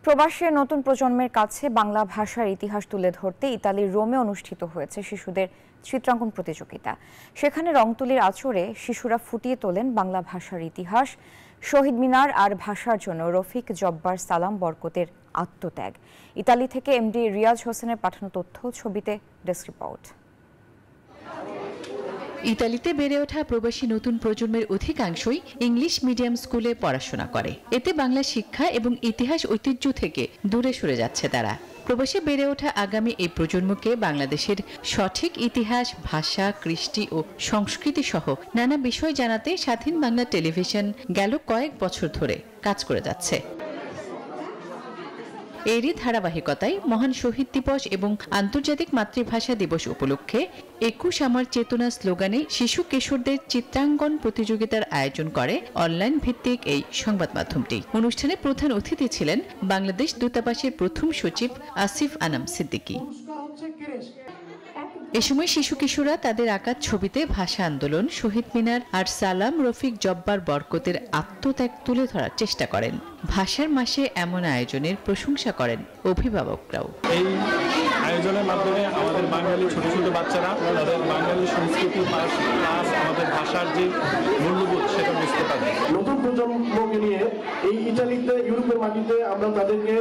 প্রবাসে নতুন প্রজন্মের কাছে বাংলা ভাষার ইতিহাস তুলে ধরতে ইতালির রোমে অনুষ্ঠিত হয়েছে শিশুদের চিত্রাঙ্কন প্রতিযোগিতা। সেখানে রংতুলির আঁচড়ে শিশুরা ফুটিয়ে তোলেন বাংলা ভাষার ইতিহাস, শহীদ মিনার আর ভাষার জন্য রফিক জব্বার সালাম বরকতের আত্মত্যাগ। ইতালি থেকে এমডি রিয়াজ হোসেনের পাঠানো তথ্য, ছবিতে ডেস্ক রিপোর্ট। ইতালিতে বেড়ে ওঠা প্রবাসী নতুন প্রজন্মের অধিকাংশই ইংলিশ মিডিয়াম স্কুলে পড়াশোনা করে। এতে বাংলা শিক্ষা এবং ইতিহাস ঐতিহ্য থেকে দূরে সরে যাচ্ছে তারা। প্রবাসে বেড়ে ওঠা আগামী এই প্রজন্মকে বাংলাদেশের সঠিক ইতিহাস, ভাষা, কৃষ্টি ও সংস্কৃতি সহ নানা বিষয় জানাতে স্বাধীন বাংলা টেলিভিশন গেল কয়েক বছর ধরে কাজ করে যাচ্ছে। এরই ধারাবাহিকতায় মহান শহীদ দিবস এবং আন্তর্জাতিক মাতৃভাষা দিবস উপলক্ষে ২১ আমার চেতনা স্লোগানে শিশু কিশোরদের চিত্রাঙ্কন প্রতিযোগিতার আয়োজন করে অনলাইন ভিত্তিক এই সংবাদ মাধ্যমটি। অনুষ্ঠানে প্রধান অতিথি ছিলেন বাংলাদেশ দূতাবাসের প্রথম সচিব আসিফ আনাম সিদ্দিকী। এ সময় শিশু কিশোররা তাদের আঁকা ছবিতে ভাষা আন্দোলন, শহীদ মিনার আর সালাম রফিক জব্বার বরকতের আত্মত্যাগ তুলে ধরার চেষ্টা করেন। ভাষার মাসে এমন আয়োজনের প্রশংসা করেন অভিভাবকরাও। এই আয়োজনের মাধ্যমে আমাদের বাঙালি ছোট ছোট বাচ্চারা তাদের বাঙালি সংস্কৃতি প্লাস আমাদের ভাষার যে মূল্যবোধ সেটা বুঝতে পারবে। নতুন প্রজন্মকে নিয়ে এই ইতালিতে, ইউরোপের মাটিতে আমরা তাদেরকে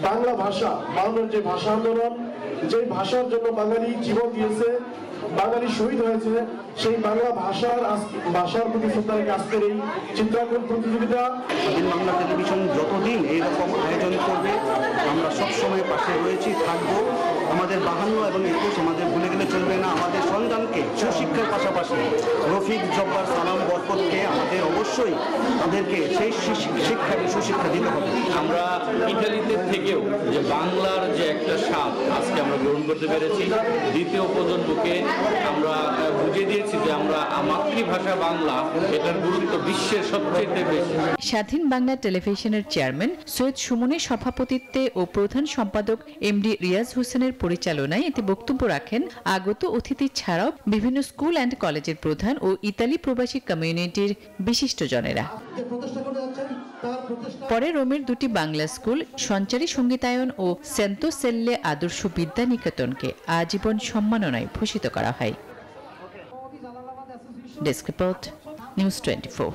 বাংলা ভাষা, বাংলার যে ভাষা আন্দোলন, যে ভাষার জন্য বাঙালি জীবন দিয়েছে, বাঙালি শহীদ হয়েছে, সেই বাংলা ভাষার প্রতি শ্রদ্ধা রেখে আজকের এই চিত্রাঙ্কন প্রতিযোগিতা। স্বাধীন বাংলা টেলিভিশন যতদিন এইরকম আয়োজন করবে আমরা সবসময় পাশে রয়েছি, থাকবো। আমাদের 52 এবং 21 আমাদের ভুলে গেলে চলবে না। আমাদের সন্তানকে সুশিক্ষার পাশাপাশি রফিক জব্বার সালাম বরকতকে আমাদের অবশ্যই তাদেরকে সেই শিক্ষাকে সুশিক্ষা দিতে হবে। আমরা ইতালিতে থেকেও যে বাংলার যে একটা স্বাদ আজকে আমরা গ্রহণ করতে পেরেছি, দ্বিতীয় প্রজন্মকে আমরা বুঝিয়ে দিয়েছি যে আমরা মাতৃভাষা বাংলা, এটার গুরুত্ব বিশ্বের সবচেয়ে বেশি। স্বাধীন বাংলা টেলিভিশনের চেয়ারম্যান সৈয়দ সুমনের সভাপতিত্বে ও প্রধান সম্পাদক এমডি রিয়াজ হোসেনের পরিচালনায় এতে বক্তব্য রাখেন আগত অতিথি ছাড়াও বিভিন্ন স্কুল অ্যান্ড কলেজের প্রধান ও ইতালি প্রবাসী কমিউনিটির বিশিষ্টজনেরা। পরে রোমের দুটি বাংলা স্কুল, সঞ্চারী সঙ্গীতায়ন ও সেন্তো সেল্লে আদর্শ বিদ্যা নিকেতনকে আজীবন সম্মাননায় ভূষিত করা হয়। Desk report, news 24।